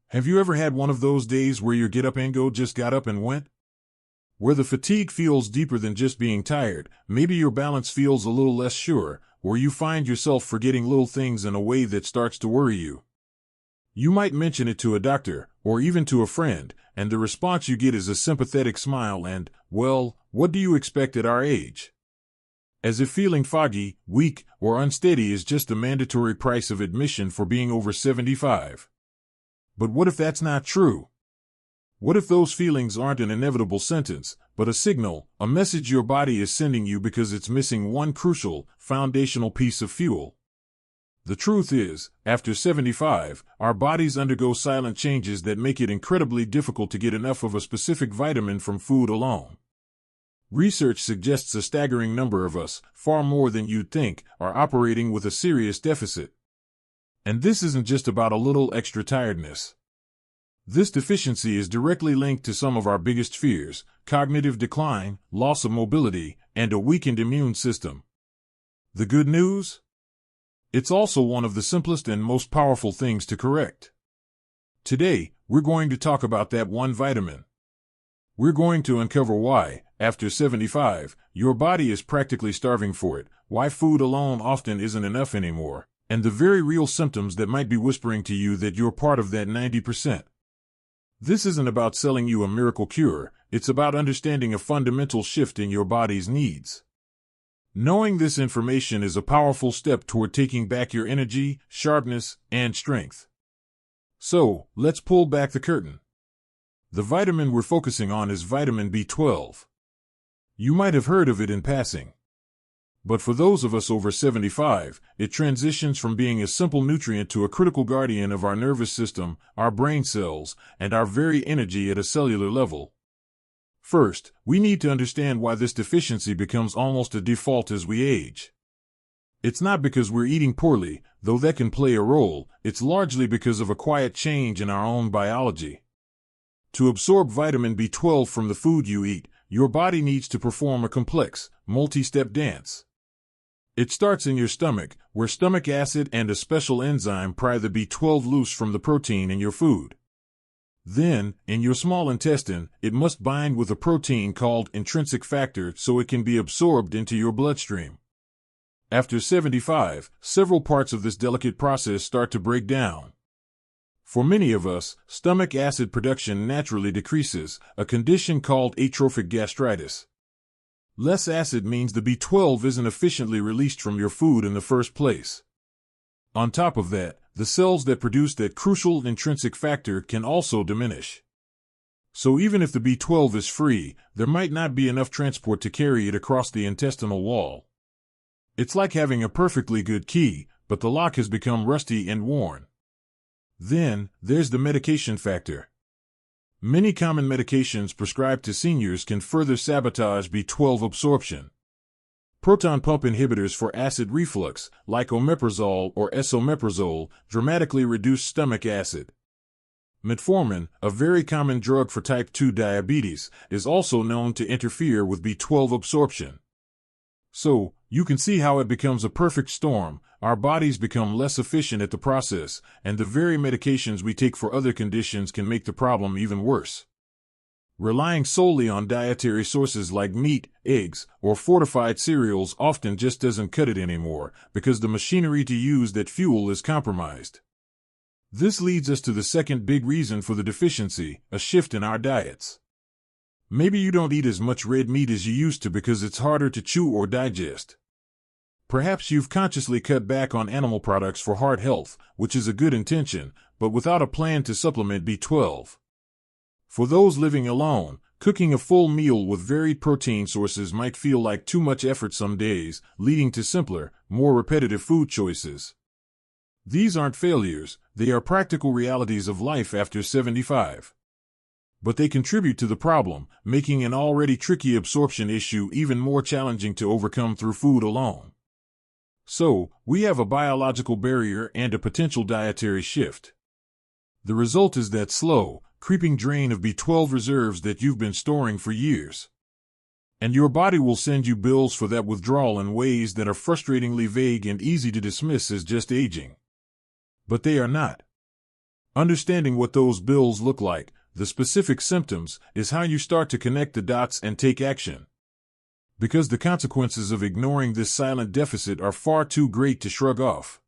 Have you ever had one of those days where your get up and go just got up and went? Where the fatigue feels deeper than just being tired, maybe your balance feels a little less sure, or you find yourself forgetting little things in a way that starts to worry you. You might mention it to a doctor, or even to a friend, and the response you get is a sympathetic smile and, well, what do you expect at our age? As if feeling foggy, weak, or unsteady is just the mandatory price of admission for being over 75. But what if that's not true? What if those feelings aren't an inevitable sentence, but a signal, a message your body is sending you because it's missing one crucial, foundational piece of fuel? The truth is, after 75, our bodies undergo silent changes that make it incredibly difficult to get enough of a specific vitamin from food alone. Research suggests a staggering number of us, far more than you'd think, are operating with a serious deficit. And this isn't just about a little extra tiredness. This deficiency is directly linked to some of our biggest fears: cognitive decline, loss of mobility, and a weakened immune system. The good news? It's also one of the simplest and most powerful things to correct. Today, we're going to talk about that one vitamin. We're going to uncover why, after 75, your body is practically starving for it, why food alone often isn't enough anymore, and the very real symptoms that might be whispering to you that you're part of that 90%. This isn't about selling you a miracle cure, it's about understanding a fundamental shift in your body's needs. Knowing this information is a powerful step toward taking back your energy, sharpness, and strength. So, let's pull back the curtain. The vitamin we're focusing on is vitamin B12. You might have heard of it in passing. But for those of us over 75, it transitions from being a simple nutrient to a critical guardian of our nervous system, our brain cells, and our very energy at a cellular level. First, we need to understand why this deficiency becomes almost a default as we age. It's not because we're eating poorly, though that can play a role, it's largely because of a quiet change in our own biology. To absorb vitamin B12 from the food you eat, your body needs to perform a complex, multi-step dance. It starts in your stomach, where stomach acid and a special enzyme pry the B12 loose from the protein in your food. Then, in your small intestine, it must bind with a protein called intrinsic factor so it can be absorbed into your bloodstream. After 75, several parts of this delicate process start to break down. For many of us, stomach acid production naturally decreases, a condition called atrophic gastritis. Less acid means the B12 isn't efficiently released from your food in the first place. On top of that, the cells that produce that crucial intrinsic factor can also diminish. So even if the B12 is free, there might not be enough transport to carry it across the intestinal wall. It's like having a perfectly good key, but the lock has become rusty and worn. Then, there's the medication factor. Many common medications prescribed to seniors can further sabotage B12 absorption. Proton pump inhibitors for acid reflux, like omeprazole or esomeprazole, dramatically reduce stomach acid. Metformin, a very common drug for type 2 diabetes, is also known to interfere with B12 absorption. So, you can see how it becomes a perfect storm. Our bodies become less efficient at the process, and the very medications we take for other conditions can make the problem even worse. Relying solely on dietary sources like meat, eggs, or fortified cereals often just doesn't cut it anymore, because the machinery to use that fuel is compromised. This leads us to the second big reason for the deficiency: a shift in our diets. Maybe you don't eat as much red meat as you used to because it's harder to chew or digest. Perhaps you've consciously cut back on animal products for heart health, which is a good intention, but without a plan to supplement B12. For those living alone, cooking a full meal with varied protein sources might feel like too much effort some days, leading to simpler, more repetitive food choices. These aren't failures, they are practical realities of life after 75. But they contribute to the problem, making an already tricky absorption issue even more challenging to overcome through food alone. So, we have a biological barrier and a potential dietary shift. The result is that slow, creeping drain of B12 reserves that you've been storing for years. And your body will send you bills for that withdrawal in ways that are frustratingly vague and easy to dismiss as just aging. But they are not. Understanding what those bills look like, the specific symptoms, is how you start to connect the dots and take action. Because the consequences of ignoring this silent deficit are far too great to shrug off.